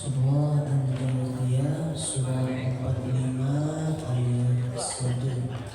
Surah Al-Jathiyah surah 45 ayat 1.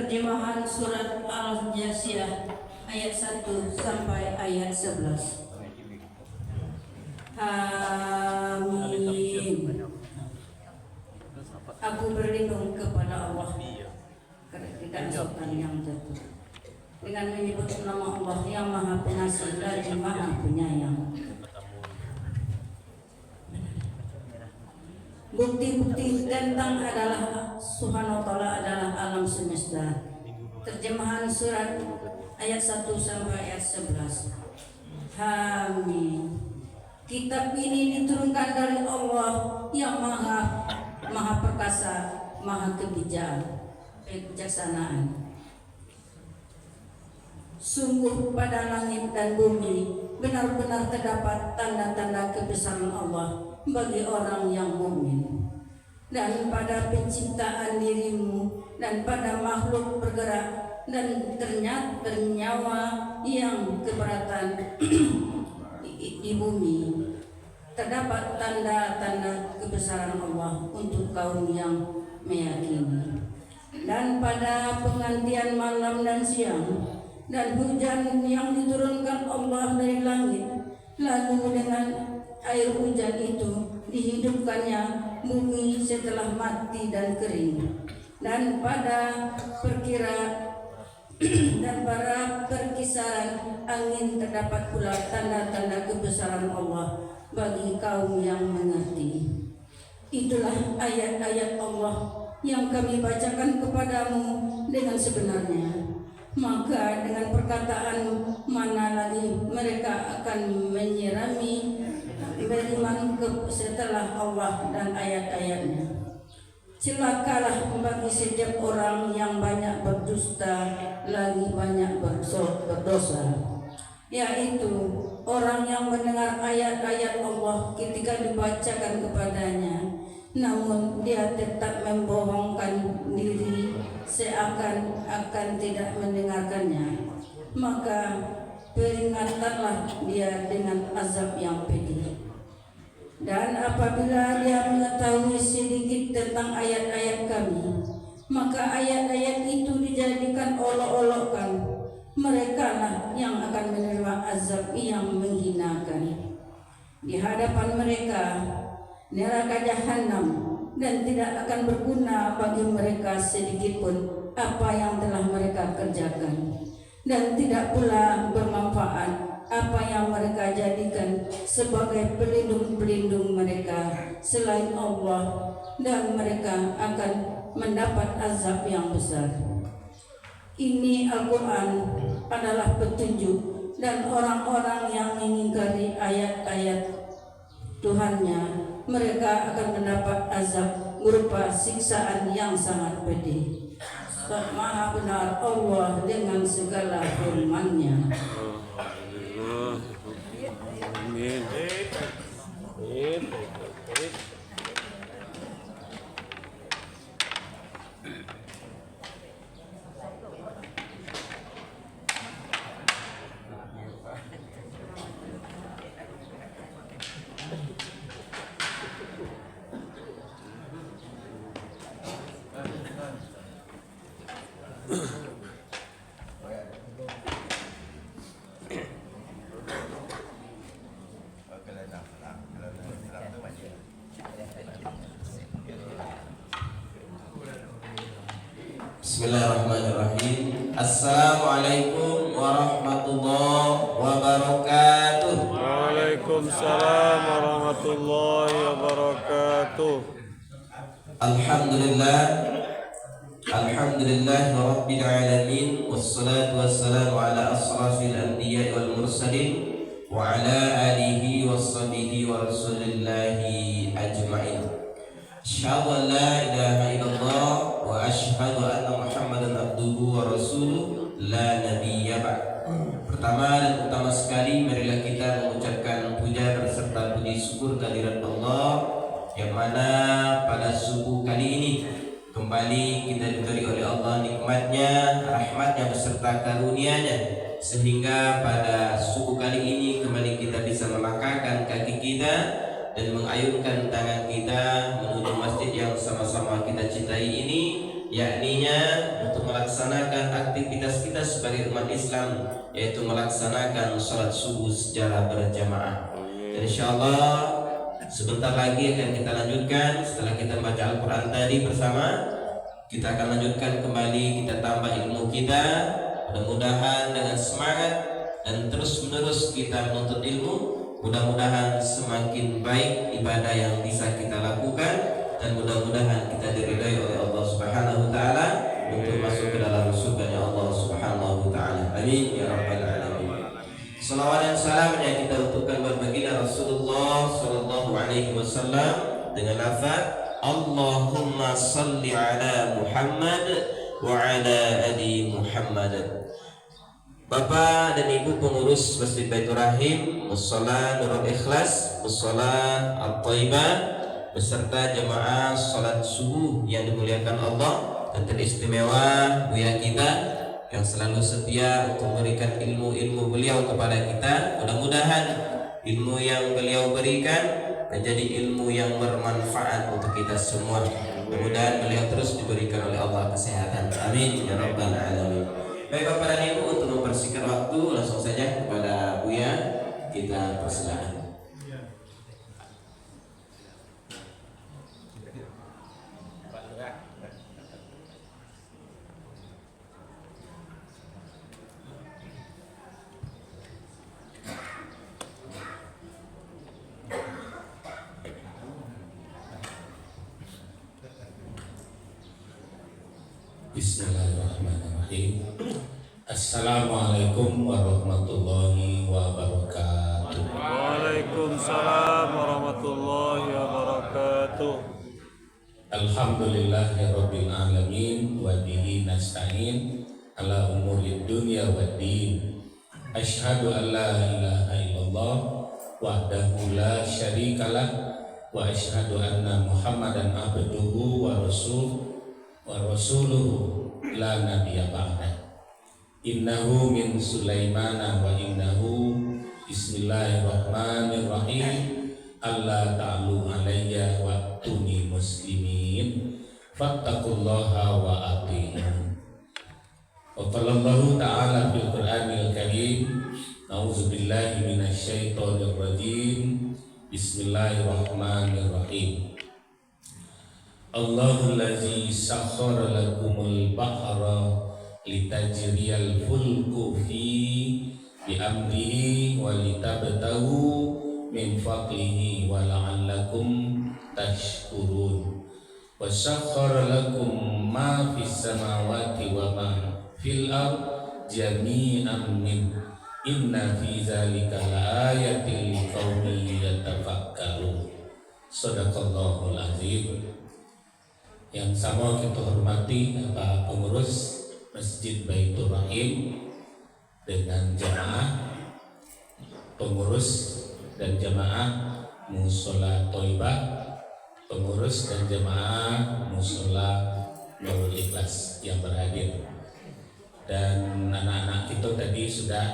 Terjemahan surat Al-Jasiyah ayat 1 sampai ayat 11. Amin. Aku berlindung kepada Allah dari setan yang jatuh dengan menyebut nama Allah yang Maha Pengasih lagi Maha Penyayang. Bukti-bukti tentang adalah Subhanahu wa ta'ala adalah alam semesta. Terjemahan surat ayat 1 sampai ayat 11. Amin. Kitab ini diturunkan dari Allah yang maha perkasa, maha kebijaksanaan. Sungguh pada langit dan bumi benar-benar terdapat tanda-tanda kebesaran Allah bagi orang yang mukmin. Dan pada penciptaan dirimu dan pada makhluk bergerak dan ternyata bernyawa yang keberatan di bumi terdapat tanda-tanda kebesaran Allah untuk kaum yang meyakini. Dan pada penggantian malam dan siang dan hujan yang diturunkan Allah dari langit, lalu dengan air hujan itu dihidupkannya bumi setelah mati dan kering. Dan pada perkisaran angin terdapat pula tanda-tanda kebesaran Allah bagi kaum yang mengerti. Itulah ayat-ayat Allah yang kami bacakan kepadamu dengan sebenarnya. Maka dengan perkataan mana lagi mereka akan menyirami beriman setelah Allah dan ayat-ayatnya. Celakalah bagi setiap orang yang banyak berdusta lagi banyak berdosa, yaitu orang yang mendengar ayat-ayat Allah ketika dibacakan kepadanya, namun dia tetap membohongkan diri seakan-akan tidak mendengarkannya, maka peringatanlah dia dengan azab yang pedih. Dan apabila dia mengetahui sedikit tentang ayat-ayat kami, maka ayat-ayat itu dijadikan olok-olokan. Mereka lah yang akan menerima azab yang menghinakan. Di hadapan mereka neraka jahanam, dan tidak akan berguna bagi mereka sedikit pun apa yang telah mereka kerjakan, dan tidak pula bermanfaat apa yang mereka jadikan sebagai pelindung-pelindung mereka selain Allah, dan mereka akan mendapat azab yang besar. Ini Al-Quran adalah petunjuk, dan orang-orang yang mengingkari ayat-ayat Tuhannya, mereka akan mendapat azab berupa siksaan yang sangat pedih. Maha benar Allah dengan segala firman-Nya. Amin. Bismillahirrahmanirrahim. Assalamualaikum warahmatullahi wabarakatuh. Waalaikumsalam warahmatullahi wabarakatuh. Alhamdulillah rabbil alamin, wassalatu wassalamu ala asrafil anbiya'i wal mursalin wa ala alihi washabihi wa rasulillahi ajma'in. Asyhadu an la ilaha illallah wa asyhadu anna Muhammadan abduhu wa rasuluh la nabiyya ba'd. Pertama dan utama sekali, marilah kita mengucapkan puja berserta puji syukur kehadirat Allah, yang mana pada subuh kali ini kembali kita diberi oleh Allah nikmatnya, rahmatnya beserta karunia-Nya, sehingga pada subuh kali ini kembali kita bisa melangkahkan kaki kita dan mengayunkan tangan kita menuju masjid yang sama-sama kita cintai ini, yakninya untuk melaksanakan aktivitas kita sebagai umat Islam, yaitu melaksanakan sholat subuh secara berjamaah. Dan insyaallah sebentar lagi akan kita lanjutkan setelah kita baca Al-Quran tadi bersama. Kita akan lanjutkan kembali, kita tambah ilmu kita. Mudah-mudahan dengan semangat dan terus-menerus kita menuntut ilmu, mudah-mudahan semakin baik ibadah yang bisa kita lakukan, dan mudah-mudahan kita diridhai oleh Allah Subhanahu wa taala untuk masuk ke dalam surga Allah Subhanahu wa taala. Amin ya rabbal alamin. Salawat dan salam yang kita untukkan buat baginda Rasulullah sallallahu alaihi wasallam dengan lafaz Allahumma salli ala Muhammad wa ala ali Muhammad. Bapak dan Ibu pengurus Masjid Baitur Rahim, Mushola Nurul Ikhlas, Mushola At-Thaibah, beserta jemaah salat subuh yang dimuliakan Allah, dan teristimewa Buya kita yang selalu setia untuk memberikan ilmu-ilmu beliau kepada kita. Mudah-mudahan ilmu yang beliau berikan menjadi ilmu yang bermanfaat untuk kita semua. Mudah-mudahan beliau terus diberikan oleh Allah kesehatan. Amin ya rabbal alamin. Baik Bapak dan Ibu, untuk mempersingkat waktu langsung saja kepada Buya kita persilakan. Bismillahirrahmanirrahim. Assalamualaikum warahmatullahi wabarakatuh. Waalaikumsalam warahmatullahi wabarakatuh. Alhamdulillahirabbil alamin wa bihi nasta'in ala umurid dunya waddin. Asyhadu an la ilaha illallah wahdahu la syarikalah wa asyhadu anna Muhammadan abduhu wa rasuluhu la nabiyya ba'dah. Innahu min Sulaimana wa innahu bismillahirrahmanirrahim. Allah ta'alu alayya wa tuni muslimin fattaqullaha wa ati'un. Wa qalallahu ta'ala fil Qur'anil Karim, a'udzubillahi minasyaitonir rajim. Bismillahirrahmanirrahim. Allahul ladzi sakhkhara lakumul bahra litajriyal fulku fi bi amrihi wa litabtahu min fadlihi wa la'allakum tashkurun. Wa sakhkhara lakum ma fis samawati wa ma fil ard jami'an min inna fi dzalika laayatin liqaumin yatafakkarun. Shadaqallahul azim. Yang sama kita hormati Bapak pengurus Masjid Baitur Rahim dengan jamaah pengurus dan jamaah Mushola Thaibah, pengurus dan jamaah Mushola Nurul Ikhlas yang berhadir, dan anak-anak kita tadi sudah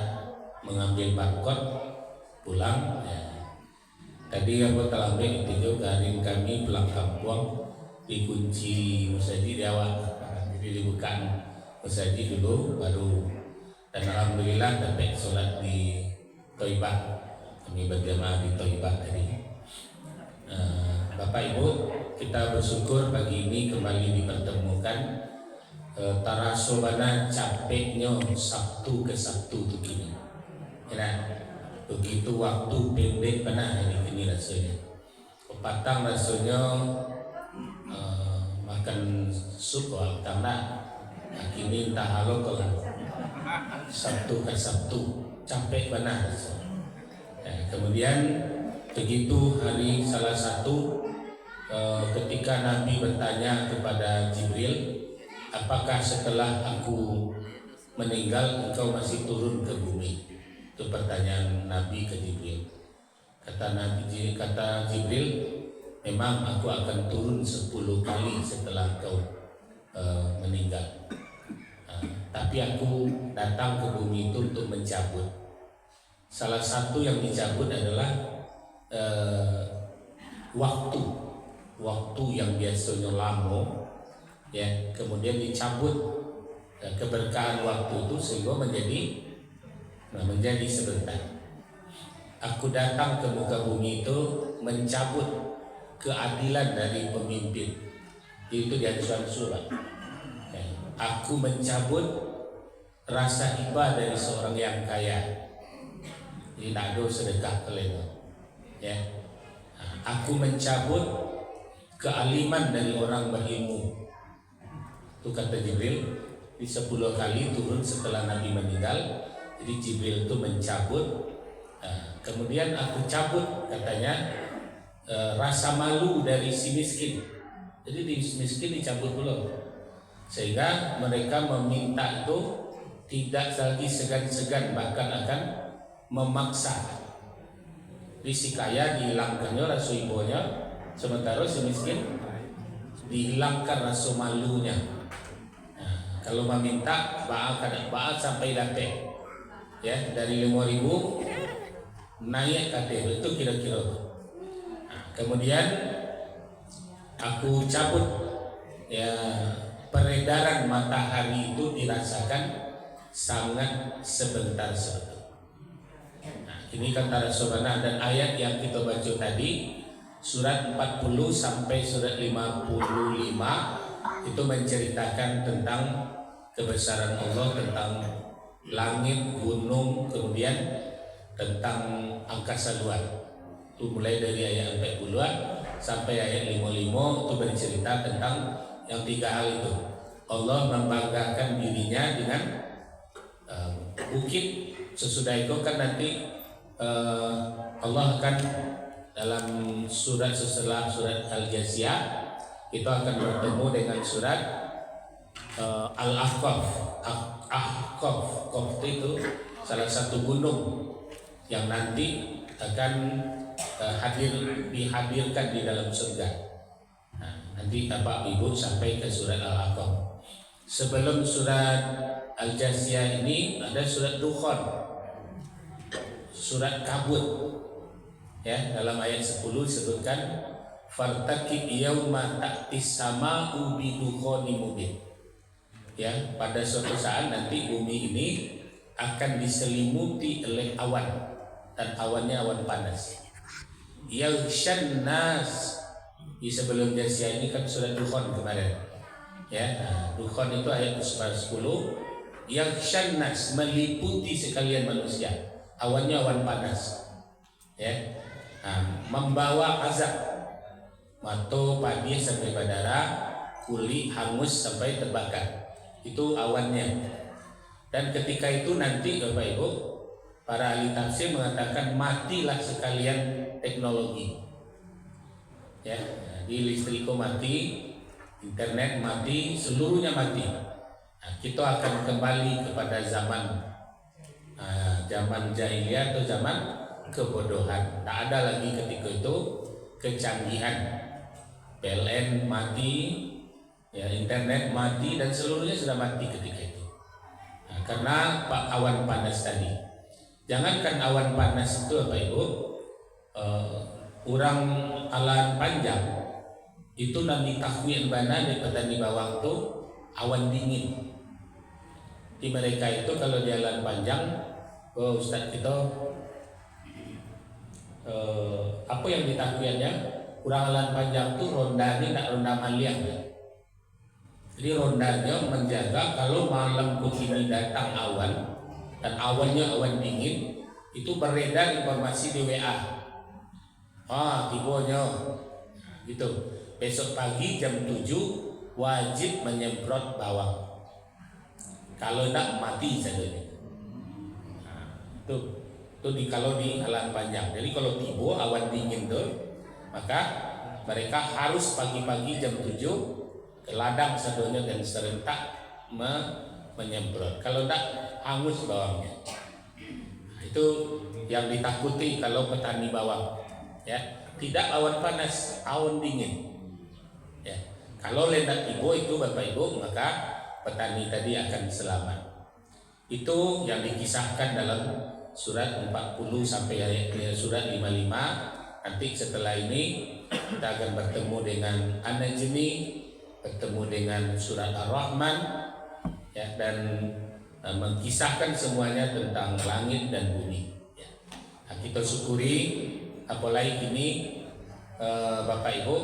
mengambil barcode pulang ya. Tadi aku telah ambil itu juga kami pulang kampung dikunci musajid di awal, jadi dibuka musajid dulu baru, dan alhamdulillah dapat sholat di Thaibah, kami berjamaah di Thaibah tadi. Bapak Ibu, kita bersyukur pagi ini kembali dipertemukan. Tarasobana capeknya Sabtu ke Sabtu begini, ya, begitu waktu pendek pernah hari ini rasanya. Petang rasanya makan sup karena kini entah halo kalau Sabtu ke Sabtu capek benar. Kemudian begitu hari salah satu ketika Nabi bertanya kepada Jibril, apakah setelah aku meninggal engkau masih turun ke bumi? Itu pertanyaan Nabi ke Jibril. Kata Jibril, memang aku akan turun 10 kali setelah kau meninggal. Tapi aku datang ke bumi itu untuk mencabut. Salah satu yang dicabut adalah waktu yang biasanya lama ya, kemudian dicabut keberkahan waktu itu sehingga menjadi sebentar. Aku datang ke muka bumi itu mencabut keadilan dari pemimpin. Itu di Al-Quran surah. Ya, aku mencabut rasa iba dari seorang yang kaya. Jadi tak ada sedekah kelima. Ya, aku mencabut kealiman dari orang berilmu. Itu kata Jibril di 10 kali turun setelah Nabi meninggal. Jadi Jibril itu mencabut. Kemudian aku cabut katanya rasa malu dari si miskin. Jadi di miskin dicabut dulu, sehingga mereka meminta itu tidak lagi segan-segan, bahkan akan memaksa. Di si kaya dihilangkannya rasa ibonya, sementara si miskin dihilangkan rasa malunya. Kalau meminta baat sampai dapat, ya, dari 5.000 naik KTP itu kira-kira. Kemudian aku cabut, ya, peredaran matahari itu dirasakan sangat sebentar. Ini kata Rasulullah, dan ayat yang kita baca tadi surat 40 sampai surat 55 itu menceritakan tentang kebesaran Allah, tentang langit, gunung, kemudian tentang angkasa luar. Itu mulai dari ayat 40 sampai ayat 55 itu bercerita tentang yang 3 hal itu. Allah membanggakan dirinya dengan bukit. Sesudah itu kan nanti Allah akan dalam surat setelah surat Al-Jathiyah itu akan bertemu dengan surat Al-Ahqaf. Ahqaf itu salah satu gunung yang nanti akan dihadirkan di dalam surga. Nanti Bapak Ibu sampai ke surat Al-Ahqaf. Sebelum surat Al-Jathiyah ini ada surat Dukhan, surat kabut. Ya, dalam ayat 10 disebutkan fartaqib yauma ta'tis sama'u bi dukhanin mubin. Ya, pada suatu saat nanti bumi ini akan diselimuti oleh awan, dan awannya awan panas. Yaghshan nas. Di sebelum Jathiyah ini kan surat Dukhan kemarin. Ya, Dukhan itu ayat 10. Yaghshan nas, meliputi sekalian manusia. Awannya awan panas. Ya. Membawa azab. Mato padi sampai berdarah, kuli hangus sampai terbakar. Itu awannya. Dan ketika itu nanti Bapak Ibu, para ahli tafsir mengatakan matilah sekalian teknologi. Ya, di listriko mati, internet mati, seluruhnya mati. Kita akan kembali kepada zaman jahiliyah atau zaman kebodohan. Tak ada lagi ketika itu kecanggihan. PLN mati, ya, internet mati, dan seluruhnya sudah mati ketika itu. Karena awan panas tadi. Jangankan awan panas itu Bapak Ibu, orang alan panjang itu nanti takwin bana di petani bawang itu awan dingin. Di mereka itu kalau di alan panjang, Ustaz kita apa yang ditakwiannya? Kurang alan panjang itu ronda ini tak ronda maliang ya. Jadi rondanya menjaga kalau malam begini datang awan, dan awannya awan dingin, itu beredar informasi di WA. Tibonya gitu. Besok pagi jam 7 wajib menyemprot bawang. Kalau tidak mati saja. Kalau di alan panjang. Jadi kalau tibo awan dingin tuh, maka mereka harus pagi-pagi jam 7 ke ladang sadonya dan serentak menyemprot. Kalau tidak hangus bawangnya. Itu yang ditakuti kalau petani bawang. Ya, tidak awan panas, awan dingin. Ya, kalau lendak tibo itu Bapak Ibu, maka petani tadi akan selamat. Itu yang dikisahkan dalam surat 40 sampai ayat surat 55. Nanti setelah ini kita akan bertemu dengan An-Najmi bertemu dengan surat Ar-Rahman, ya, dan mengkisahkan semuanya tentang langit dan bumi. Ya. Nah, kita syukuri, apalagi ini Bapak Ibu,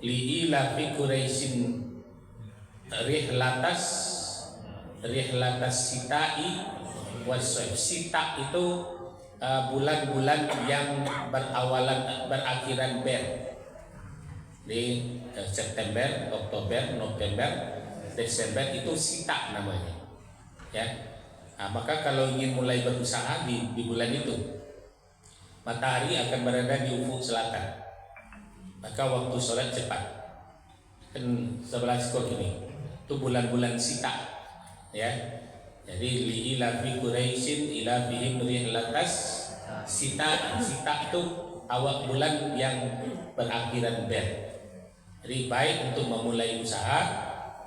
li'ila fi Quraisyin rihlatas sitai waswaib. Sita itu bulan-bulan yang berakhiran ber. Di September, Oktober, November, Desember itu sita namanya. Ya. Nah, maka kalau ingin mulai berusaha di bulan itu, matahari akan berada di ufuk selatan. Maka waktu sholat cepat. Kan sebelah skor ini. Itu bulan-bulan sita. Ya. Jadi li'ila fi Quraisyin ila fihim rihlatas sita. Sita itu awal bulan yang berakhiran ber. Jadi baik untuk memulai usaha,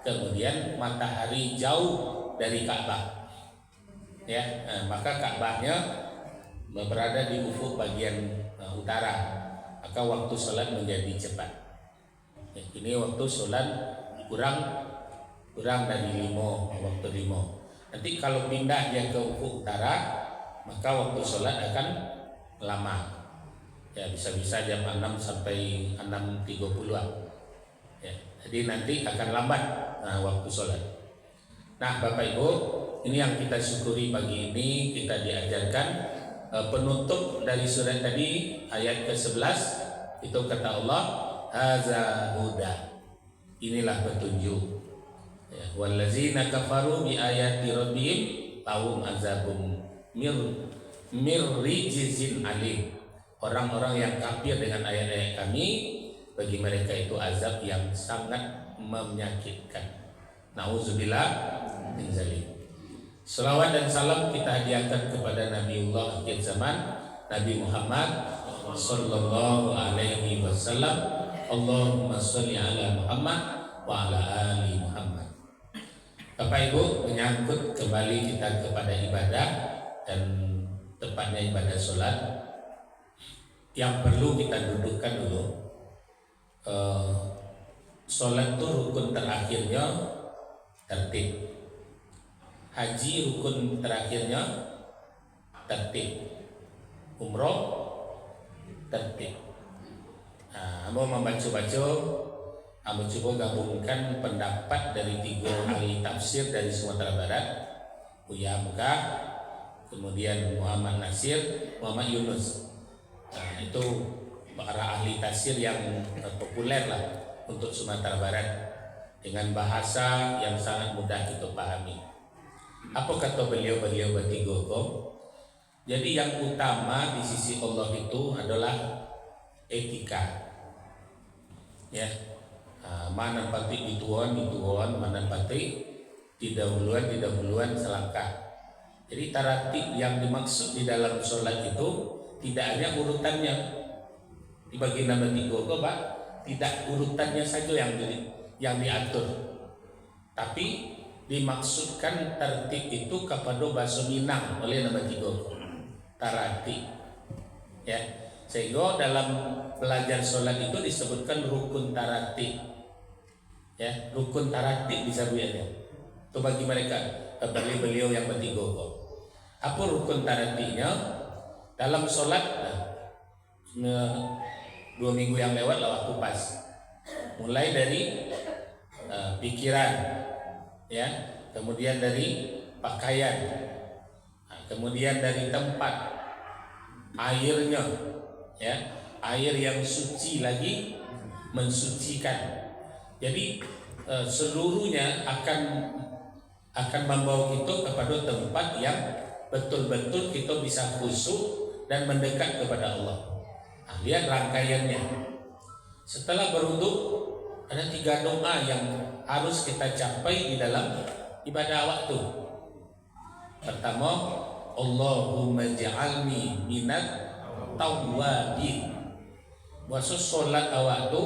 kemudian matahari jauh dari Ka'bah. Ya, maka Ka'bahnya berada di ufuk bagian utara. Maka waktu sholat menjadi cepat. Ya, ini waktu sholat kurang dari 5 waktu 5. Nanti kalau pindah dia ke ufuk utara, maka waktu sholat akan lama. Ya, bisa-bisa jam 6 sampai 6.30-an. Ya, jadi nanti akan lambat waktu sholat. Nah, Bapak Ibu, ini yang kita syukuri pagi ini, kita diajarkan penutup dari surat tadi ayat ke-11 itu kata Allah, haza huda. Inilah petunjuk. Ya, wallazina kafaru bi ayati rabbihim lahum azabum mir rijzin alim. Orang-orang yang kafir dengan ayat-ayat kami, bagi mereka itu azab yang sangat menyakitkan. Nauzubillah min zalik. Selawat dan salam kita hadiahkan kepada Nabiullah akhir zaman, Nabi Muhammad sallallahu alaihi wasallam. Allahumma sholli ala Muhammad wa ala ali Muhammad. Bapak Ibu, menyangkut kembali kita kepada ibadah dan tepatnya ibadah sholat, yang perlu kita dudukkan dulu, sholat itu rukun terakhirnya tertib, haji rukun terakhirnya tertib, umroh tertib. Nah, mau membaca-baca, aku coba gabungkan pendapat dari 3 ahli tafsir dari Sumatera Barat, Buya Mekah, kemudian Muhammad Nasir, Muhammad Yunus. Nah, itu para ahli tafsir yang populer lah untuk Sumatera Barat, dengan bahasa yang sangat mudah kita pahami. Apa kata beliau-beliau bertiga kok? Jadi yang utama di sisi Allah itu adalah etika. Ya, mana pati dituan, mana pati didahuluan selangkah. Jadi taratib yang dimaksud di dalam sholat itu tidak hanya urutannya dibagi nama 3 kok, Pak. Tidak urutannya saja yang diatur, tapi dimaksudkan tertib itu kepada bahasa Minang oleh nama 3 kok, taratib. Ya, sehingga dalam belajar sholat itu disebutkan rukun taratib. Ya, rukun taratib disebutnya. Itu bagi mereka, beliau yang bertiga kok. Apa rukun taratibnya? Dalam sholat, 2 minggu yang lewat lah waktu pas. Mulai dari pikiran, ya, kemudian dari pakaian, kemudian dari tempat, airnya, ya, air yang suci lagi mensucikan. Jadi seluruhnya akan membawa kita kepada tempat yang betul-betul kita bisa khusyuk dan mendekat kepada Allah. Nah, lihat rangkaiannya. Setelah berwudu ada 3 doa yang harus kita capai di dalam ibadah waktu. Pertama, Allahumma ja'alni minat tawwabin. Puasa sholat waktu,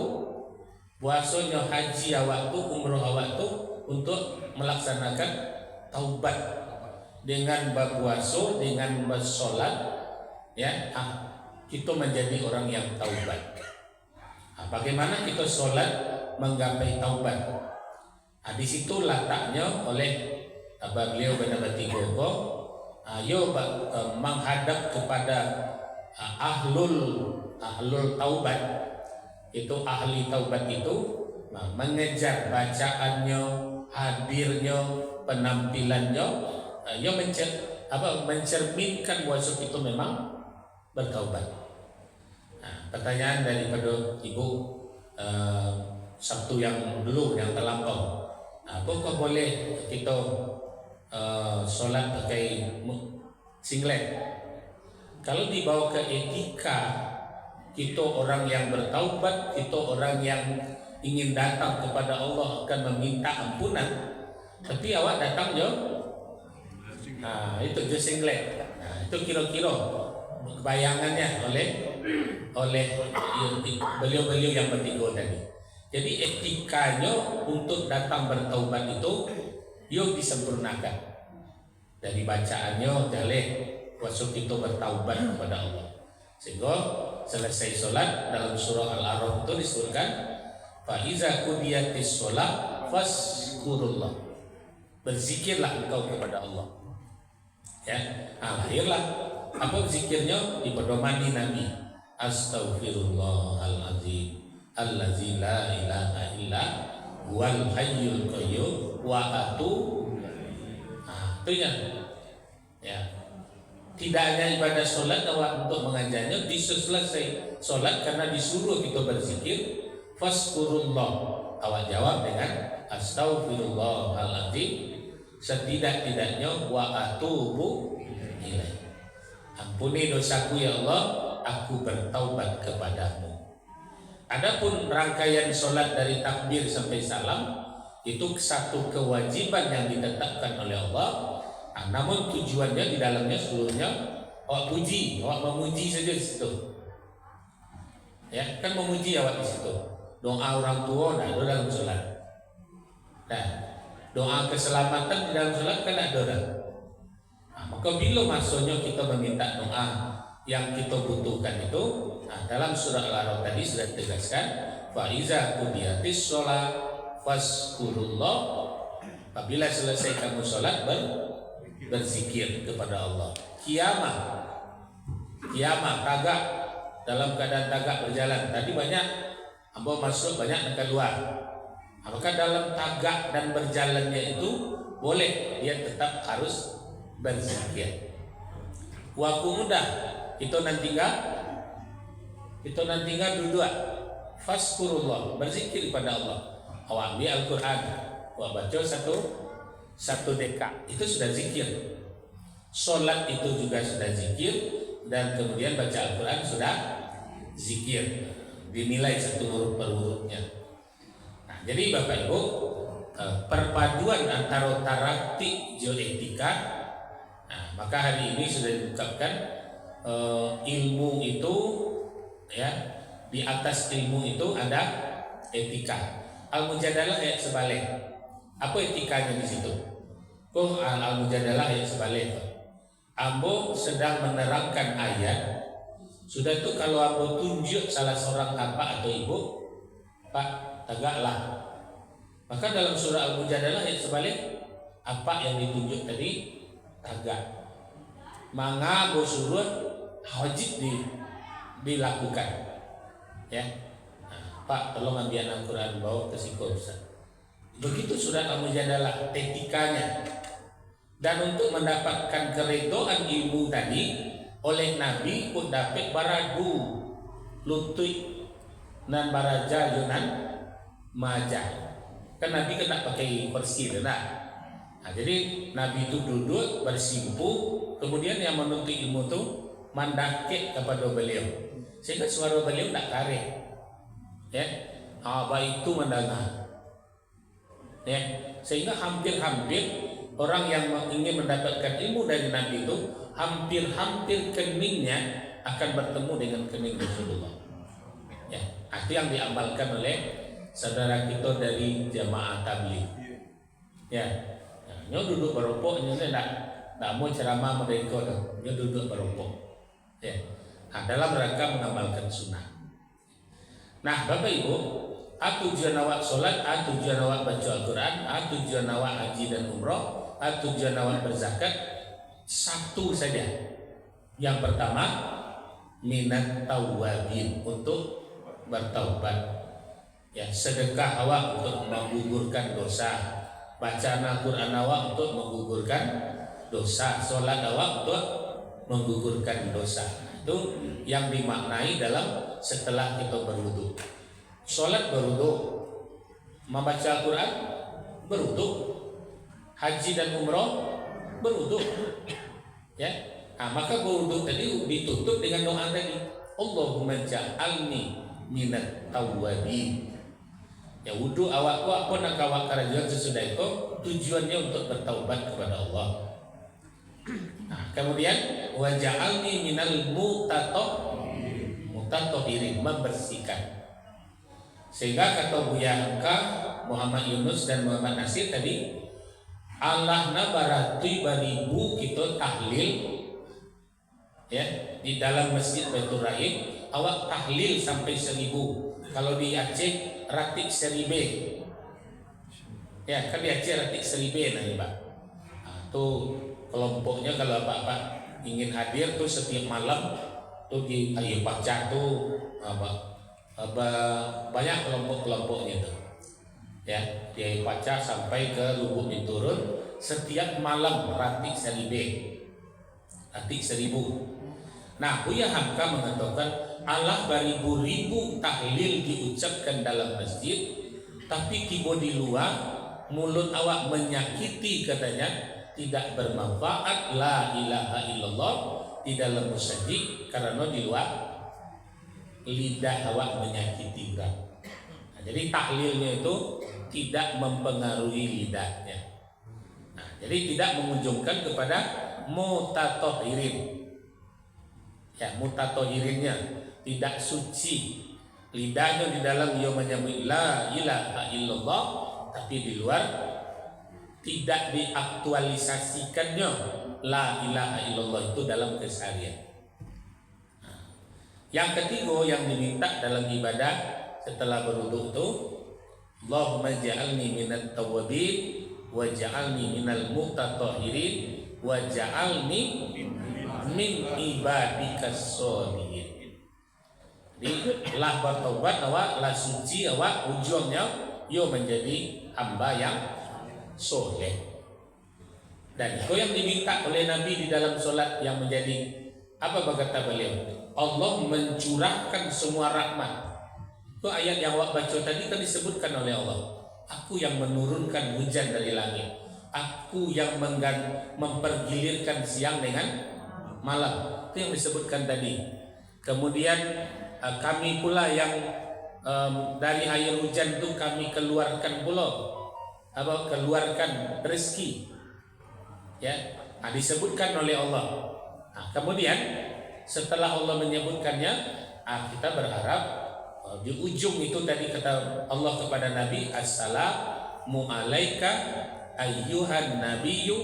puasanya haji waktu, umroh waktu, untuk melaksanakan taubat dengan berpuasa, dengan bersolat, ya, kita menjadi orang yang taubat. Bagaimana kita sholat menggapai taubat? Di situ letaknya oleh beliau Benabati Gogo, yo menghadap kepada ahlul taubat. Itu ahli taubat itu mengejar bacaannya, hadirnya, penampilannya, yo mencerminkan bahwa itu memang bertaubat. Pertanyaan daripada Ibu Sabtu yang dulu yang terlampau, apakah boleh kita sholat pakai singlet? Kalau dibawa ke etika, kita orang yang bertaubat, kita orang yang ingin datang kepada Allah akan meminta ampunan, tapi awak datang jo, itu je singlet. Itu kira-kira bayangannya oleh beliau-beliau yang bertiga tadi. Jadi etikanya untuk datang bertaubat itu yuk disempurnakan. Dari bacaannya jaleh wasuk itu bertaubat kepada Allah. Sehingga selesai sholat dalam surah Al-A'raf itu disebutkan fa iza qudiyatis sholat fazkurullah. Berzikirlah engkau kepada Allah. Ya, akhirlah apa zikirnya dipedomani Nabi. Astaghfirullahaladzim allazi la ilaha illa huwal hayyul qayyum wa atubu. Itu ya. Tidak hanya ibadah sholat awak untuk mengajarnya, selesai sholat karena disuruh kita berzikir, fazkurullah. Awak jawab dengan astaghfirullahaladzim, setidak-tidaknya wa atubu ilaih. Ampuni dosaku ya Allah, aku bertaubat kepadamu. Adapun rangkaian sholat dari takbir sampai salam itu satu kewajiban yang ditetapkan oleh Allah. Namun tujuannya di dalamnya seluruhnya awak puji, awak memuji saja di situ. Ya, kan memuji awak di situ. Doa orang tua ada dalam sholat. Nah, doa keselamatan di dalam sholat kan ada. Maka bila masuknya kita meminta doa yang kita butuhkan itu, dalam surah Al-A'raf tadi sudah ditegaskan, fa iza qudiyatis sholat fazkurullah. Apabila selesai kamu sholat berzikir kepada Allah. Kiamah tagak, dalam keadaan tagak berjalan. Tadi banyak ambo masuk, banyak yang keluar. Maka dalam tagak dan berjalannya itu boleh dia tetap harus berzikir. Wa mudah itu nanti enggak duduk. Fazkurullah, berzikir kepada Allah. Awak ambil Al-Quran, awak baca satu dekat, itu sudah zikir. Sholat itu juga sudah zikir, dan kemudian baca Al-Quran sudah zikir. Dinilai satu huruf per hurufnya. Jadi Bapak Ibu, perpaduan antara taraktik geoetika, maka hari ini sudah diungkapkan ilmu itu, ya, di atas ilmu itu ada etika. Al-Mujadalah ayat sebalik. Apa etikanya di situ? Al-Mujadalah ayat sebalik. Ambo sedang menerangkan ayat. Sudah itu kalau ambo tunjuk salah seorang bapak atau ibu, Pak, tegaklah. Maka dalam surah Al-Mujadalah ayat sebalik, apa yang ditunjuk tadi tegak. Maka ambo suruh wajib dilakukan. Ya. Pak, tolong ambil Al-Quran bawa ke Siko Ustaz. Begitu surat Al-Mujadalah etikanya. Dan untuk mendapatkan keredoan ilmu tadi oleh Nabi pun dapat baradu lutui dan baraja yunan majah. Kan Nabi kena pakai kursi nah. Jadi Nabi itu duduk bersimpu, kemudian yang menuntut ilmu itu mendaki kepada beliau, sehingga suara beliau tak kareh. Ya, baik itu mendengar. Ya, sehingga hampir-hampir orang yang ingin mendapatkan ilmu dari Nabi itu hampir-hampir keningnya akan bertemu dengan kening Rasulullah. Ya, itu yang diamalkan oleh saudara kita dari jamaah tabligh. Ya, nyo duduk berupuk, nyo tak mau ceramah mereka dah, nyo duduk berupuk. Ya, dalam rangka mengamalkan sunnah. Nah, Bapak Ibu, tujuan awak sholat, tujuan awak baca Al-Quran, tujuan awak haji dan umroh, tujuan awak berzakat, satu saja. Yang pertama, minat tawabin, untuk bertaubat. Ya, sedekah awak untuk menggugurkan dosa, bacaan Al-Quran awak untuk menggugurkan dosa, sholat awak untuk menggugurkan dosa. Itu yang dimaknai dalam setelah kita berwudu. Sholat berwudu, membaca Al-Quran berwudu, haji dan umroh berwudu. Ya, maka berwudu tadi ditutup dengan doa tadi, Allahumma ja'alni minat tawwabin. Ya, wudu awak apa nak awak karajuan sesudah itu tujuannya untuk bertaubat kepada Allah. Kemudian waja'alni minal mutatohirin, membersihkan. Sehingga kata Buya Hamka, Muhammad Yunus dan Muhammad Nasir tadi, Allah na baratui baribu kita tahlil, ya, di dalam masjid Baitur Rahim awak tahlil sampai 1000. Kalau di Aceh ratik 1000. Ya, kan di Aceh ratik 1000 nanti Pak. Tuh kelompoknya kalau Bapak ingin hadir tuh setiap malam tuh di Ayu Pacah tuh banyak kelompoknya tuh. Ya, di Ayu Pacah sampai ke Lubuk Binturun setiap malam ratik 1000. Ratik 1000. Nah, Buya Hamka mengatakan Allah beribu-ribu tahlil diucapkan dalam masjid, tapi kibo di luar mulut awak menyakiti, katanya tidak bermanfaat, la ilaha illallah di dalam masjid, karena di luar lidah awak menyakiti orang. Nah, jadi tahlilnya itu tidak mempengaruhi lidahnya. Nah, jadi tidak mengunjungkan kepada mutatohirin. Ya, mutatohirinnya tidak suci, lidahnya di dalam ia menyebut la ilaha illallah, tapi di luar tidak diaktualisasikannya la ilaha illallah itu dalam keseharian. Yang ketiga yang diminta dalam ibadah setelah berwudu itu, Allahumma ja'alni minat tawwabin wa ja'alni minal mutatahhirin wa ja'alni min ibadikas sholihin. Jadi lah bertobat awak, lah suci awak, ujungnya yo menjadi hamba yang soleh. Dan itu yang diminta oleh Nabi di dalam solat yang menjadi apa kata beliau? Allah mencurahkan semua rahmat. Itu ayat yang awak baca tadi kan disebutkan oleh Allah. Aku yang menurunkan hujan dari langit. Aku yang mempergilirkan siang dengan malam. Itu yang disebutkan tadi. Kemudian kami pula yang dari air hujan itu kami keluarkan pula keluarkan rezeki, ya, disebutkan oleh Allah. Kemudian setelah Allah menyebutkannya, kita berharap di ujung itu tadi kata Allah kepada Nabi, assalamu alaika ayyuhan nabiyyu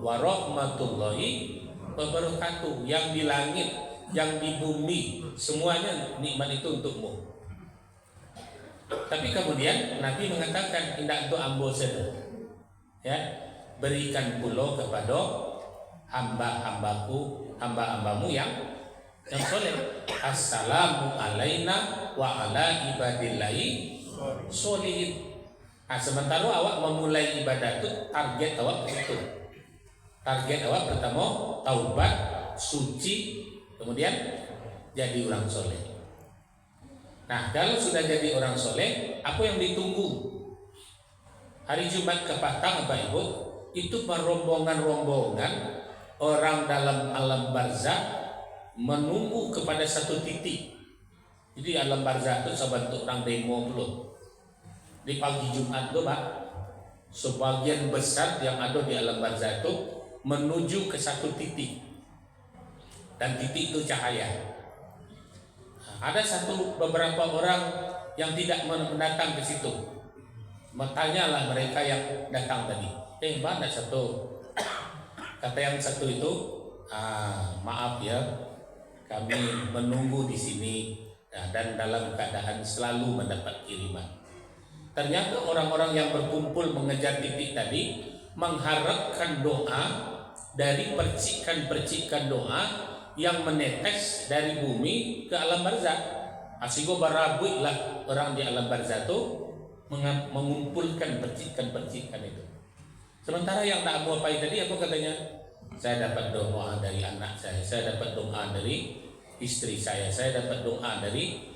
wa rahmatullahi wa barakatuh. Yang di langit, yang di bumi, semuanya nikmat itu untukmu. Tapi kemudian Nabi mengatakan tidak untuk ambo saja, ya, berikan pula kepada hamba-hambamu yang soleh. Assalamu alaina wa ala ibadillahi sholihin. Sementara awak memulai ibadah itu target awak itu. Target awak pertama taubat, suci, kemudian jadi orang soleh. Nah, kalau sudah jadi orang soleh, apa yang ditunggu? Hari Jumat ke Patang, Bapak Ibu, itu rombongan-rombongan orang dalam alam barzah menunggu kepada satu titik. Jadi alam barzah itu sebentuk orang demo dulu. Di pagi Jumat itu, Pak, sebagian besar yang ada di alam barzah itu menuju ke satu titik. Dan titik itu cahaya. Ada beberapa orang yang tidak mendatang ke situ. Tanyalah mereka yang datang tadi. Mana satu? Kata yang satu itu, maaf ya, kami menunggu di sini dan dalam keadaan selalu mendapat kiriman. Ternyata orang-orang yang berkumpul mengejar titik tadi mengharapkan doa dari percikan-percikan doa yang menetes dari bumi ke alam barzah. Asigo barabuilah orang di alam barzah itu mengumpulkan percikan-percikan itu. Sementara yang tak mau apa tadi apa katanya? Saya dapat doa dari anak saya dapat doa dari istri saya dapat doa dari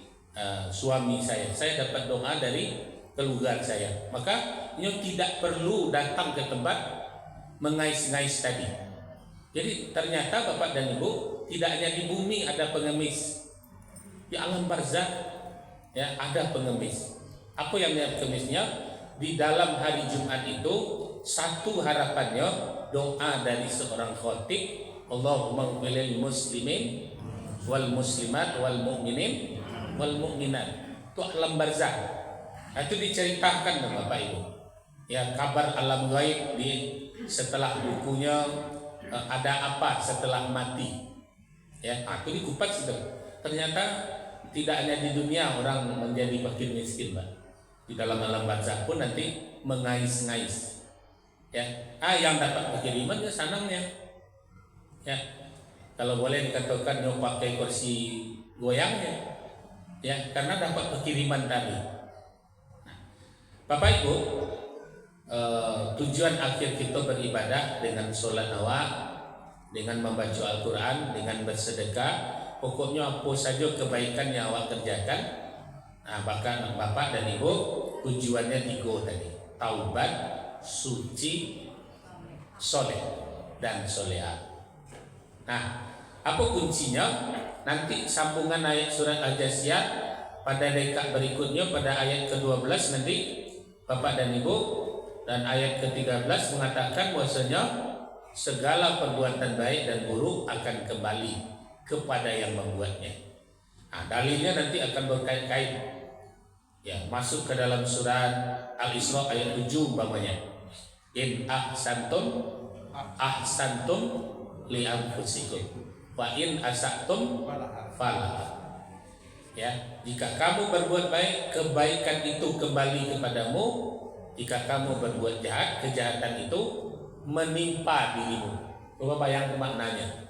suami saya dapat doa dari keluarga saya. Maka nyo tidak perlu datang ke tempat mengais-ngais tadi. Jadi ternyata Bapak dan Ibu, tidak hanya di bumi ada pengemis, di alam barzah ya ada pengemis. Apa yang pengemisnya? Di dalam hari Jumat itu satu harapannya doa dari seorang khatib, Allahumma ighfirlil muslimin wal muslimat wal mu'minin wal mu'minat. Itu alam barzah. Itu diceritakan Bapak Ibu. Ya, kabar alam gaib di setelah bukunya ada apa setelah mati. Ya, itu dikupas itu. Ternyata tidak hanya di dunia orang menjadi makin miskin, Pak. Di dalam alam barzah pun nanti mengais-ngais. Ya, yang dapat kiriman ya sanangnya. Ya, kalau boleh dikatakan yang pakai kursi goyangnya. Ya, karena dapat kiriman tadi. Bapak Ibu, tujuan akhir kita beribadah dengan sholat awal, dengan membaca Al-Quran, dengan bersedekah, pokoknya apa saja kebaikan yang awak kerjakan. Nah, bahkan Bapak dan Ibu, tujuannya 3 tadi: taubat, suci, soleh, dan soleha. Nah, apa kuncinya? Nanti sambungan ayat surat Al-Jasiyah pada dekat berikutnya, pada ayat ke-12 nanti Bapak dan Ibu, dan ayat ke-13 mengatakan bahwasanya segala perbuatan baik dan buruk akan kembali kepada yang membuatnya. Nah, dalilnya nanti akan berkait-kait. Ya, masuk ke dalam surat Al-Isra ayat 7 umpamanya. In ahsantum li anfusikum wa in asatum falah. Ya, jika kamu berbuat baik, kebaikan itu kembali kepadamu. Jika kamu berbuat jahat, kejahatan itu menimpa dirimu. Coba bayangkan maknanya.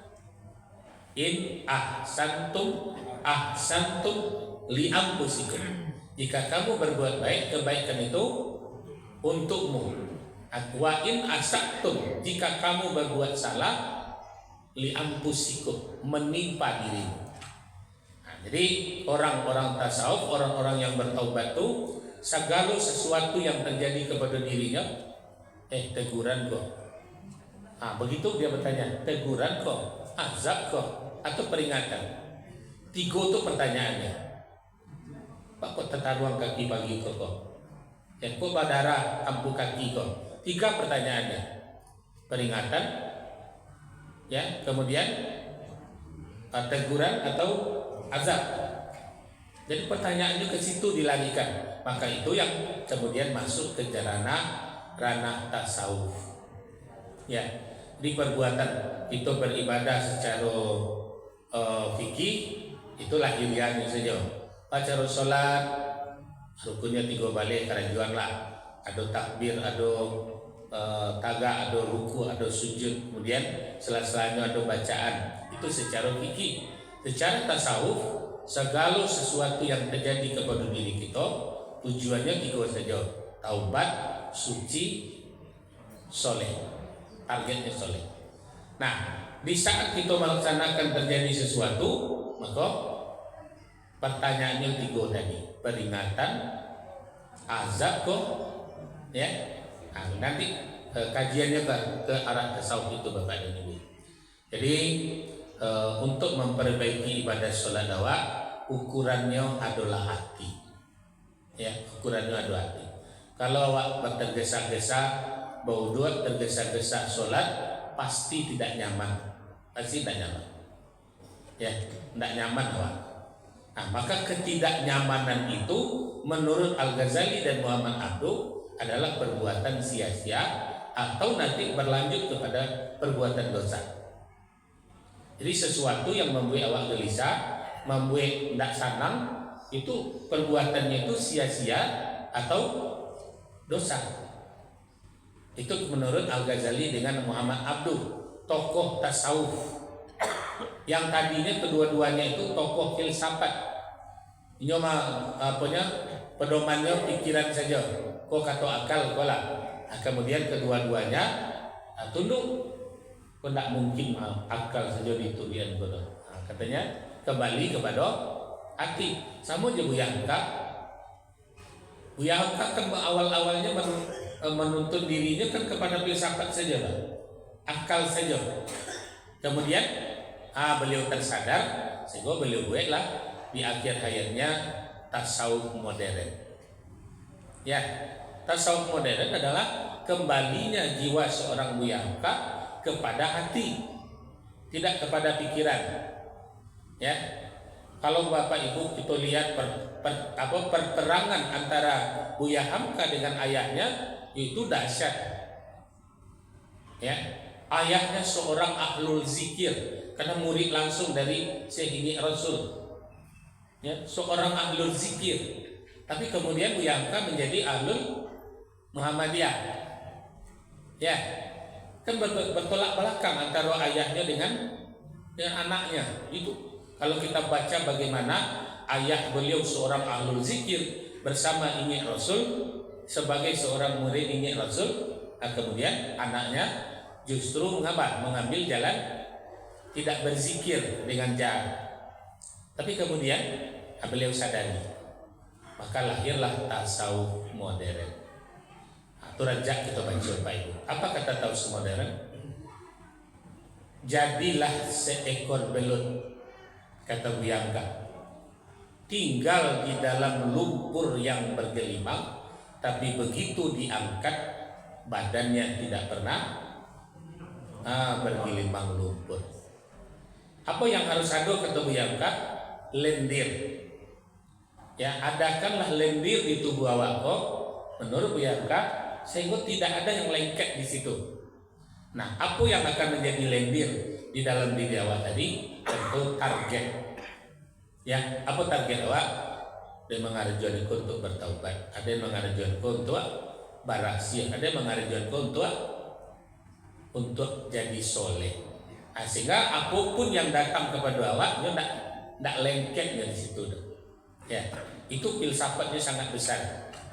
In ahsantum li anfusikum. Jika kamu berbuat baik, kebaikan itu untukmu. Wa in asatum, jika kamu berbuat salah, li anfusikum, menimpa dirimu. Jadi orang-orang tasawuf, orang-orang yang bertaubat itu segala sesuatu yang terjadi kepada dirinya, teguran kok. Begitu dia bertanya, teguran kok, azab kok, atau peringatan. 3 itu pertanyaannya. Pak kok tetaruang kaki pagi kok? Kok badara ampu kaki kok? 3 pertanyaannya. Peringatan, ya, kemudian teguran atau azab. Jadi pertanyaannya ke situ dilarikan. Maka itu yang kemudian masuk ke ranah tasawuf. Ya, di perbuatan itu beribadah secara fikih itu lahiriahnya saja. Baca sholat rukunnya 3 balik kerajuan lah. Ada takbir, ada taga, ada ruku, ada sujud. Kemudian sela-selanya ada bacaan. Itu secara fikih. Secara tasawuf, segala sesuatu yang terjadi kepada diri kita tujuannya 3 saja: taubat, suci, soleh. Targetnya soleh. Nah, di saat kita melaksanakan terjadi sesuatu, maka pertanyaannya 3 tadi: peringatan, azab kok, ya. Nah, nanti kajiannya ke arah tasawuf itu Bapak dan Ibu. Jadi untuk memperbaiki ibadah sholat awal, ukurannya adalah hati. Ya, ukurannya adalah hati. Kalau awak tergesa-gesa, bau duat tergesa-gesa sholat, pasti tidak nyaman. Pasti tidak nyaman. Ya, tidak nyaman awak. Nah, maka ketidaknyamanan itu menurut Al-Ghazali dan Muhammad Abduh adalah perbuatan sia-sia atau nanti berlanjut kepada perbuatan dosa. Jadi sesuatu yang membuat awak gelisah, membuat tidak senang, itu perbuatannya itu sia-sia atau dosa. Itu menurut Al-Ghazali dengan Muhammad Abduh, tokoh tasawuf yang tadinya kedua-duanya itu tokoh filsafat. Ini mah pedomannya pikiran saja, kok kata akal kola. Nah, kemudian kedua-duanya tunduk, kok tidak mungkin akal saja diturian kono. Nah, katanya kembali kepada hati. Sama aja Buya Hamka kan awal-awalnya menuntun dirinya kan kepada filsafat saja lah, akal saja. Kemudian beliau tersadar sehingga beliau buatlah di akhir hayatnya tasawuf modern. Ya, tasawuf modern adalah kembalinya jiwa seorang Buya Hamka kepada hati, tidak kepada pikiran. Ya, kalau Bapak Ibu kita lihat perterangan antara Buya Hamka dengan ayahnya itu dahsyat. Ya, ayahnya seorang ahlul zikir karena murid langsung dari Syekh Rasul. Ya, seorang ahlul zikir. Tapi kemudian Buya Hamka menjadi ahlul Muhammadiyah. Ya, kan bertolak belakang antara ayahnya dengan anaknya. Itu kalau kita baca bagaimana ayah beliau seorang ahlul zikir bersama Ingin Rasul sebagai seorang murid Ingin Rasul, kemudian anaknya justru mengambil jalan tidak berzikir dengan jahat. Tapi kemudian beliau sadari, maka lahirlah tasawuf modern. Itu rajak kita baca Pak Ibu. Apa kata tasawuf modern? Jadilah seekor belut, kata Buya Hamka, tinggal di dalam lumpur yang bergelimang, tapi begitu diangkat badannya tidak pernah bergelimang lumpur. Apa yang harus ada, kata Buya Hamka? Lendir. Ya, adakanlah lendir di tubuh awakmu menurut Buya Hamka sehingga tidak ada yang lengket di situ. Nah, apa yang akan menjadi lendir di dalam diri awak tadi? Tentu target. Ya, apa target awak? Ada yang mengarjuanku untuk bertaubat, ada yang mengarjuanku untuk baraksi, ada yang mengarjuanku untuk jadi soleh. Nah, sehingga apapun yang datang kepada awak, dia tidak lengket dari situ. Ya, itu filsafatnya sangat besar.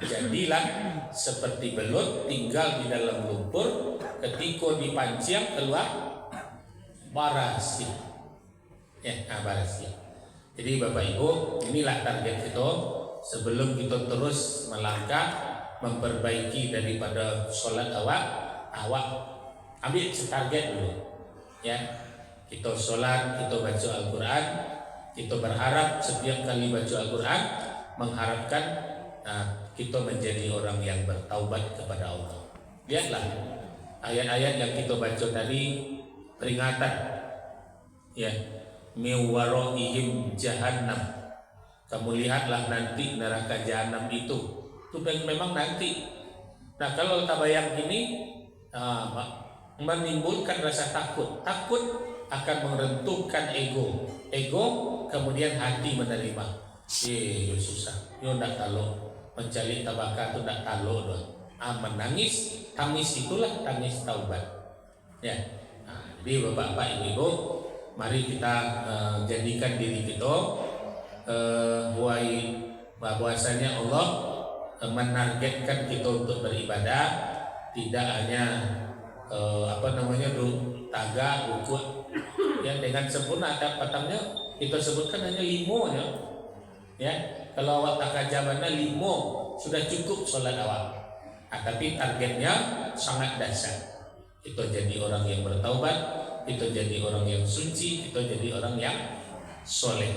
Jadilah seperti belut tinggal di dalam lumpur, ketika dipancing keluar barasi. Ya, barasi. Jadi Bapak Ibu, inilah target kita sebelum kita terus melangkah memperbaiki daripada sholat awak ambil setarget dulu. Ya, kita sholat, kita baca Al-Quran, kita berharap setiap kali baca Al-Quran mengharapkan kita menjadi orang yang bertaubat kepada Allah. Lihatlah ayat-ayat yang kita baca tadi, peringatan, ya, miwaroihim jahannam. Kamu lihatlah nanti neraka jahanam itu memang nanti. Nah, kalau kita bayang ini menimbulkan rasa takut akan merentuhkan ego kemudian hati menerima. Susah, yo ndak tahu mencari tabaka itu ndak tahu doang. Menangis, tangis itulah tangis taubat. Ya, jadi Bapak Ibu, mari kita jadikan diri kita bahwasanya Allah menargetkan kita untuk beribadah, tidak hanya taga ukut yang dengan sempurna. Patangnya kita sebutkan hanya 5 ya. Kalau awak takajabana 5 sudah cukup sholat awak. Tapi targetnya sangat dahsyat. Kita jadi orang yang bertaubat, kita jadi orang yang suci, kita jadi orang yang soleh.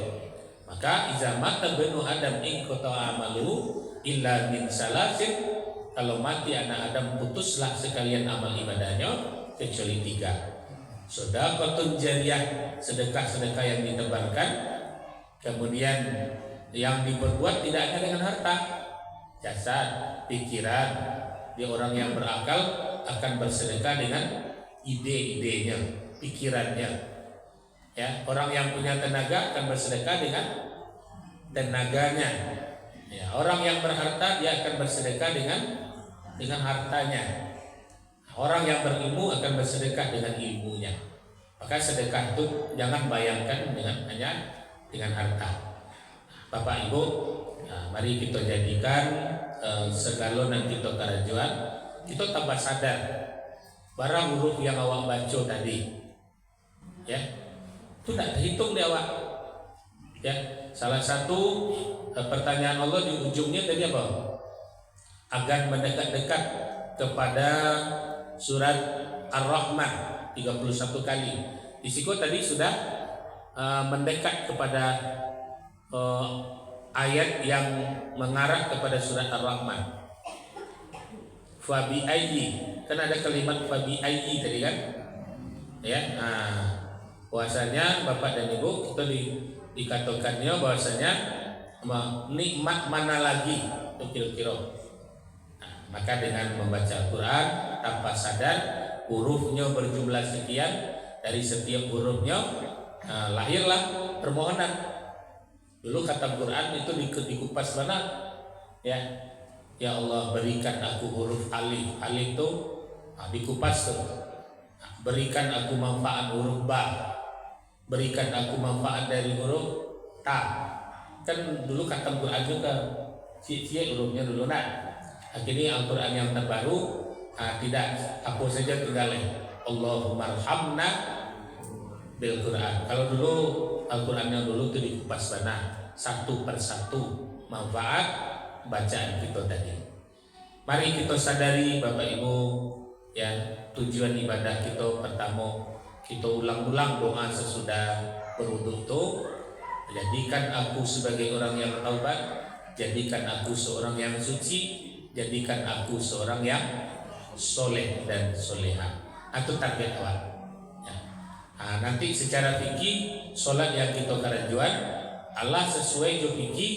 Maka iza mata benu Adam in qata amalu illa min salasin. Kalau mati anak Adam, putuslah sekalian amal ibadahnya kecuali 3. Sedekahun jariyah, sedekah-sedekah yang ditebarkan. Kemudian yang diperbuat tidak hanya dengan harta, jasad, pikiran. Dia orang yang berakal akan bersedekah dengan ide-idenya, pikirannya. Ya, orang yang punya tenaga akan bersedekah dengan tenaganya. Ya, orang yang berharta dia akan bersedekah dengan hartanya. Orang yang berilmu akan bersedekah dengan ilmunya. Maka sedekah itu jangan bayangkan hanya dengan harta. Bapak Ibu, mari kita jadikan segala yang kita kerajuan, kita tambah sadar barang huruf yang awak baca tadi, ya, itu tidak terhitung di awak. Ya, salah satu pertanyaan Allah di ujungnya tadi apa? Agar mendekat-dekat kepada surat Ar-Rahman 31 kali. Di situ tadi sudah mendekat kepada ayat yang mengarah kepada surat Ar-Rahman. Fabi ayyi, kan ada kalimat fabi ayyi tadi kan? Ya, bahwasanya Bapak dan Ibu kita dikatakannya bahwasanya nikmat mana lagi itu kira-kira. Maka dengan membaca Al-Quran tanpa sadar hurufnya berjumlah sekian, dari setiap hurufnya lahirlah permohonan. Dulu kata Quran itu dikupas mana? Ya Allah berikan aku huruf alif. Alif itu dikupas tuh. Berikan aku manfaat huruf ba. Berikan aku manfaat dari huruf ta. Kan dulu kata Quran juga cie hurufnya dulu nak. Akhirnya Al-Quran yang terbaru tidak, hapus saja tinggalin Allahumma arhamna bil Quran. Kalau dulu Al-Quran yang dulu itu dikupas mana satu persatu manfaat bacaan kita tadi. Mari kita sadari Bapak Ibu, ya, tujuan ibadah kita pertama kita ulang-ulang doa sesudah berwudu itu, jadikan aku sebagai orang yang taubat, jadikan aku seorang yang suci, jadikan aku seorang yang soleh dan soleha. Itu target awal. Ya. Nanti secara fikih solat yang kita kerajuan Allah sesuai jo fikih,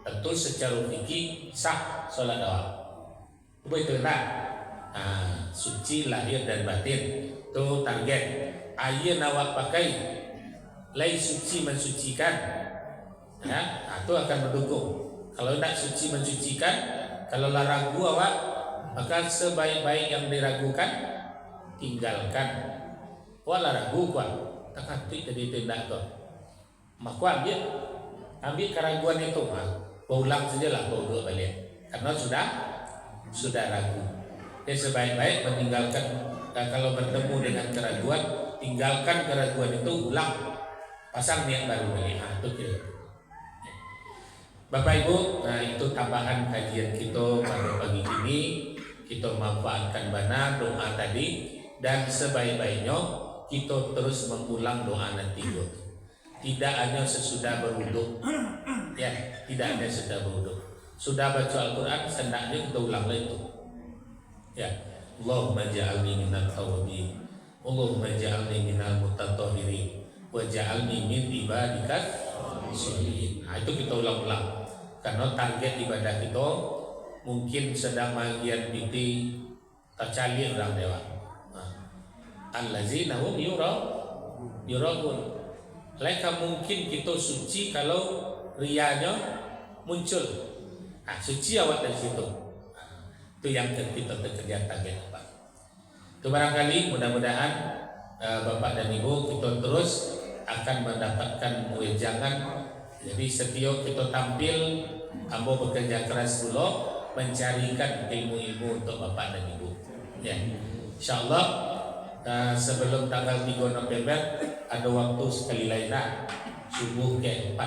tentu secara fikih sah solat awal. Betul nak? Suci lahir dan batin itu target. Ayat awak pakai lai suci mensucikan, ya, itu akan mendukung. Kalau tidak suci mensucikan, kalau ragu awak, maka sebaik-baik yang diragukan tinggalkan. Wala ragu kuat, tak hati jadi tindak kau. Maka ambil keraguan itu, ulang sajalah kau dua balik, karena sudah ragu. Ya, sebaik-baik meninggalkan. Kalau bertemu dengan keraguan, tinggalkan keraguan itu, ulang, pasang niat baru lagi. Itu kira. Bapak Ibu, itu tambahan kajian kita pada pagi ini. Kita manfaatkan benar doa tadi, dan sebaik-baiknya kita terus mengulang doa nanti. Tidak hanya sesudah berwudu, ya, tidak hanya sesudah berwudu. Sudah baca Al-Quran, hendaknya kita ulang itu. Ya, Allahumma ja'alni minal tawabin, Allahumma ja'alni minal mutatahhirin, wa ja'alni min ibadikas sholihin. Itu kita ulang-ulang. Karena target ibadah kita mungkin sedang bagian piti tercali orang dewa. Allazina hum yurabun. Mereka mungkin kita suci kalau riyanya muncul. Suci awak dari situ. Itu yang kita kerja target apa. Itu barangkali mudah-mudahan Bapak dan Ibu kita terus akan mendapatkan wejangan. Jadi setiap kita tampil, ambo bekerja keras dulu mencarikan ilmu-ilmu untuk Bapak dan Ibu. Ya, InsyaAllah sebelum tanggal 3 November ada waktu sekali lainnya subuh ke-4.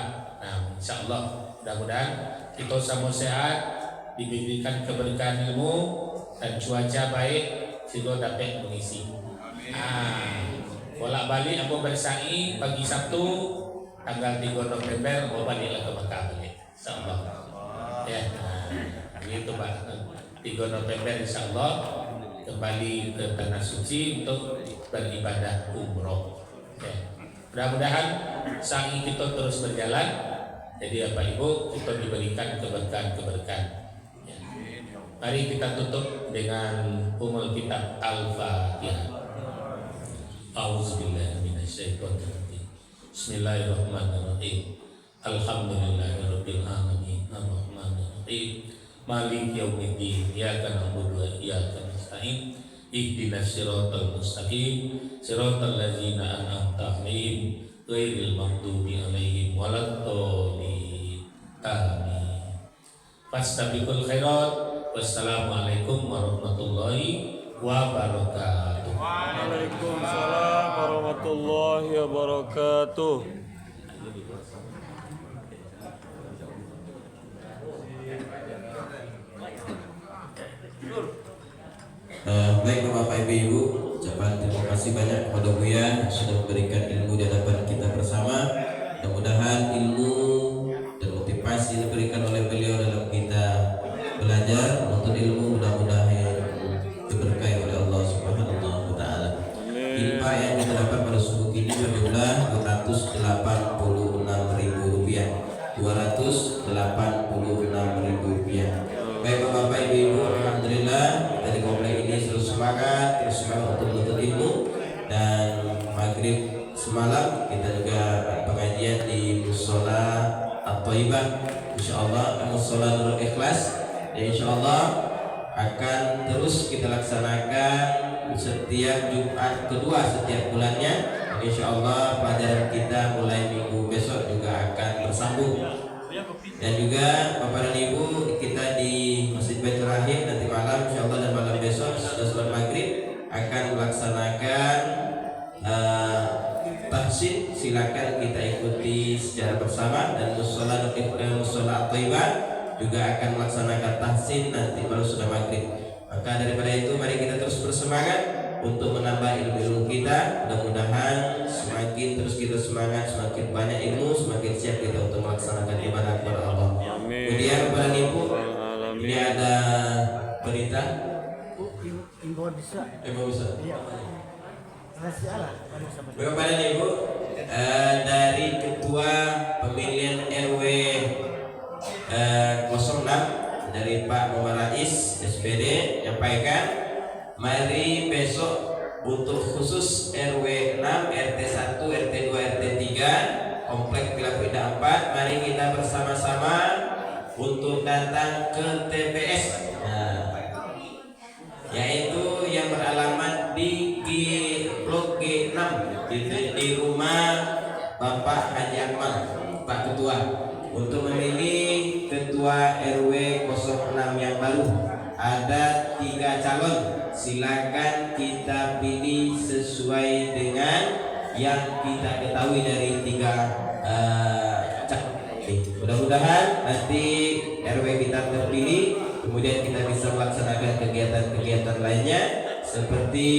InsyaAllah mudah-mudahan kita sama sehat, diberikan keberkahan ilmu dan cuaca baik sehingga dapat mengisi. Bolak-balik ambo bersa'i pagi Sabtu tanggal 3 November mau baliklah ke Mekah balik. InsyaAllah. Ya, begitu Pak. 3 November InsyaAllah kembali ke tanah suci untuk beribadah umroh. Ya. Mudah-mudahan sa'i kita terus berjalan. Jadi Bapak Ibu kita diberikan keberkahan-keberkahan. Ya. Mari kita tutup dengan umul kitab Al-Fatihah. A'udzubillahi minasyaitonir rajim. Bismillahirrahmanirrahim. Alhamdulillahirabbil alamin. Arrahmanirrahim. Maliki yaumiddin. Iyyaka na'budu wa iyyaka nasta'in. Ihdinas siratal mustaqim. Siratal ladzina an'amta 'alaihim ghairil maghdubi 'alaihim waladdallin. Amin. Fastabiqul khairat. Wassalamualaikum warahmatullahi wabarakatuh. Waalaikumsalam warahmatullahi wabarakatuh. Baik Bapak Ibu, ucapan terima kasih banyak kepada Buya sudah memberikan ilmu di hadapan kita bersama. Mudah-mudahan ilmu dan motivasi yang diberikan oleh beliau dalam kita belajar untuk ilmu mudah-mudahan diberkahi oleh Allah Subhanahu wa taala. Infak yang kita dapat pada subuh ini berjumlah Rp286.000. Rp286.000. Baik Bapak Ibu, alhamdulillah dari komplek ini terus semangat untuk menuntut ilmu. Dan maghrib semalam kita juga pengajian di Mushola At-Thaibah, insyaallah Mushola Nurul Ikhlas. Dan insyaallah akan terus kita laksanakan setiap Jumat kedua setiap bulannya. Dan insyaallah pelajaran kita mulai minggu besok juga akan bersambung. Dan juga Bapak dan Ibu, kita di Masjid Baitur Rahim nanti malam insyaallah dan malam besok sesudah sholat maghrib akan melaksanakan tahsin. Silakan kita ikuti secara bersama. Dan Mushola At-Thaibah juga akan melaksanakan tahsin nanti baru sudah maghrib. Maka daripada itu mari kita terus bersemangat untuk menambah ilmu kita. Mudah-mudahan semakin terus kita semangat, semakin banyak ilmu, semakin siap kita untuk melaksanakan ibadah kepada Allah. Amin. Kemudian kepada Ibu, ini ada berita. Imbauan bisa. Iya. Bapak Bapak dan Ibu, dari Ketua Pemilihan RW 06 dari Pak Muhammad Rais SPD menyampaikan, mari besok untuk khusus RW 6, RT 1, RT 2, RT 3 Komplek Villa Indah 4, mari kita bersama-sama untuk datang ke TPS, yaitu yang beralamat di Blok G6 di rumah Bapak Haji Akmal, Pak Ketua, untuk memilih Ketua RW 06 yang baru. Ada 3 calon, silakan kita pilih sesuai dengan yang kita ketahui dari 3 calon. Mudah-mudahan nanti RW kita terpilih, kemudian kita bisa melaksanakan kegiatan-kegiatan lainnya seperti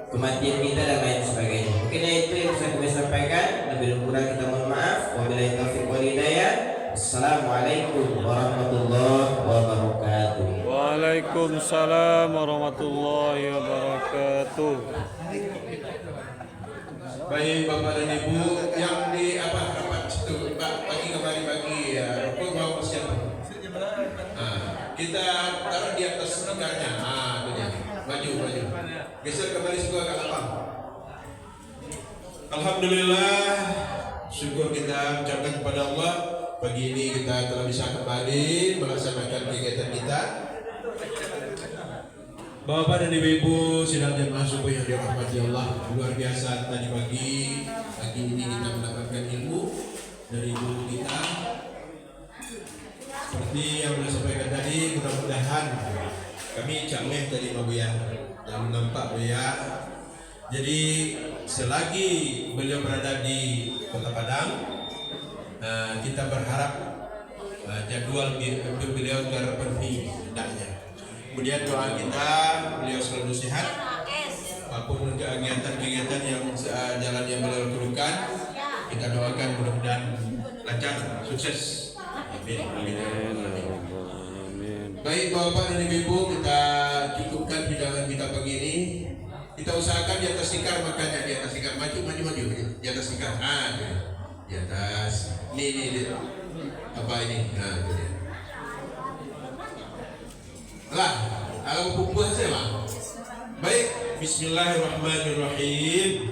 kematian kita dan lain sebagainya. Mungkin itu yang bisa kami sampaikan. Lebih kurang kita mohon maaf. Wabillahi taufiq wal hidayah. Assalamualaikum warahmatullahi wabarakatuh. Waalaikumsalam warahmatullahi wabarakatuh. Baik Bapak dan Ibu yang di rapat itu Pak bagi rokok mau siapa? Kita taruh di atas stikernya. Itu dia. Maju. Geser kembali semua ke lapang. Alhamdulillah, syukur kita ucapkan kepada Allah. Pagi ini kita telah bisa kembali melaksanakan kegiatan kita. Bapak dan Ibu sidang jemaah subuh yang dirahmati Allah, luar biasa tadi pagi ini kita mendapatkan ilmu dari guru kita. Seperti yang sudah sampaikan tadi, mudah-mudahan kami cameh tadi Pak Buya dan nampak Buya. Jadi selagi beliau berada di Kota Padang, kita berharap jadwal beliau terpenuhi hendaknya. Kemudian doa kita beliau selalu sehat, apapun kegiatan-kegiatan yang jalan yang beliau lakukan, kita doakan mudah-mudahan lancar, sukses. Amin. Baik Bapak dan Ibu, kita cukupkan hidangan kita pagi ini. Kita usahakan di atas tikar, makanya di atas tikar, maju di atas tikar. Di atas. Ini apa ini? Itu dia. Lah, kalau bubuh saja lah. Baik, Bismillahirrahmanirrahim.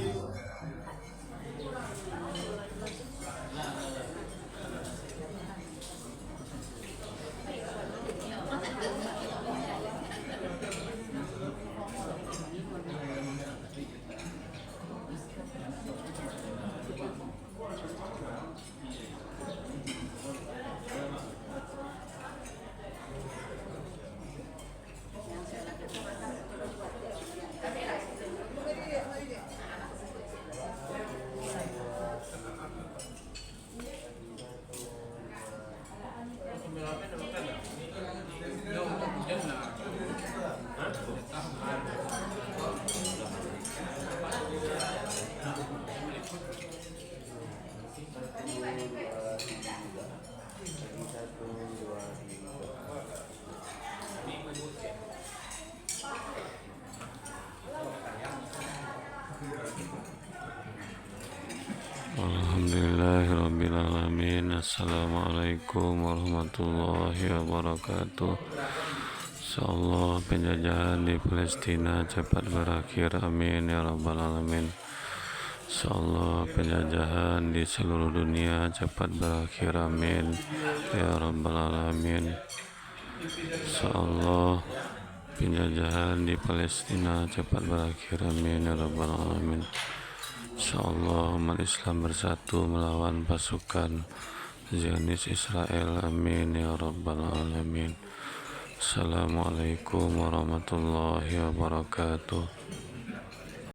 Assalamualaikum warahmatullahi wabarakatuh. Insyaallah penjajahan di Palestina cepat berakhir, amin ya rabbal alamin. Insyaallah penjajahan di seluruh dunia cepat berakhir, amin ya rabbal alamin. Insyaallah penjajahan di Palestina cepat berakhir, amin ya rabbal alamin. Insyaallah umat Islam bersatu melawan pasukan Zionis Israel, amin ya rabbal alamin. Assalamualaikum warahmatullahi wabarakatuh.